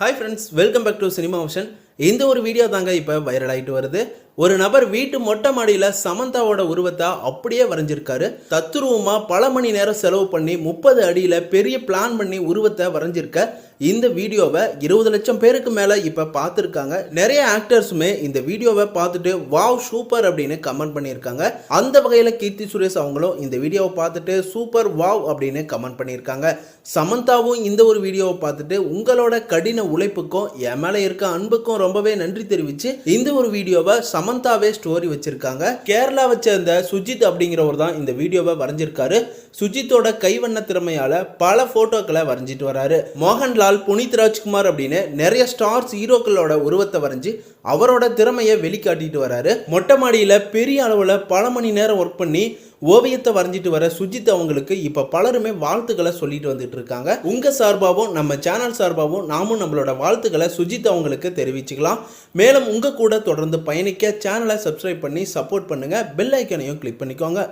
Hi friends, welcome back to Cinema Ocean. இந்த ஒரு video தாங்க இப்போ வைரல் ஆகிட்டு வருது. ஒரு நபர் வீட்டு மொட்டை மாடியில் சமந்தாவோட உருவத்தை அப்படியே வரைஞ்சிருக்காரு. தத்துருவமா பல மணி நேரம் செலவு பண்ணி 30 அடியில் பெரிய பிளான் பண்ணி உருவத்தை வரைஞ்சிருக்க இந்த வீடியோவை 20 லட்சம் பேருக்கு மேலே இப்போ பார்த்துருக்காங்க. நிறைய ஆக்டர்ஸுமே இந்த வீடியோவை பார்த்துட்டு வாவ் சூப்பர் அப்படின்னு கமெண்ட் பண்ணியிருக்காங்க. அந்த வகையில் கீர்த்தி சுரேஷ் அவங்களும் இந்த வீடியோவை பார்த்துட்டு சூப்பர் வாவ் அப்படின்னு கமெண்ட் பண்ணியிருக்காங்க. சமந்தாவும் இந்த ஒரு வீடியோவை பார்த்துட்டு உங்களோட கடின உழைப்புக்கும் என் மேலே இருக்க அன்புக்கும் ரொம்பவே நன்றி தெரிவிச்சு இந்த ஒரு வீடியோவை சமந்தாவே ஸ்டோரி வச்சிருக்காங்க. கேரளாவை சேர்ந்த சுஜித் அப்படிங்கிறவர் தான் இந்த வீடியோவை வரைஞ்சிருக்காரு. சுஜித்தோட கைவண்ண திறமையால பல போட்டோக்களை வரைஞ்சிட்டு வராரு. மோகன்லால், புனித் ராஜ்குமார் அப்படின்னு நிறைய ஸ்டார்ஸ் ஹீரோக்களோட உருவத்தை வரைஞ்சி அவரோட திறமையை வெளிக்காட்டிட்டு வராரு. மொட்டை மாடியில பெரிய அளவுல பல மணி நேரம் ஒர்க் பண்ணி ஓவியத்தை வரைஞ்சிட்டு வர சுஜித் அவங்களுக்கு இப்ப பலருமே வாழ்த்துக்களை சொல்லிட்டு வந்துட்டு இருக்காங்க. உங்க சார்பாகவும் நம்ம சேனல் சார்பாகவும் நாமும் நம்மளோட வாழ்த்துக்களை சுஜித் அவங்களுக்கு தெரிவிச்சுக்கலாம். மேலும் உங்க கூட தொடர்ந்து பயணிக்க சேனலை சப்ஸ்கிரைப் பண்ணி சப்போர்ட் பண்ணுங்க. பெல் ஐக்கனையும் கிளிக் பண்ணிக்கோங்க.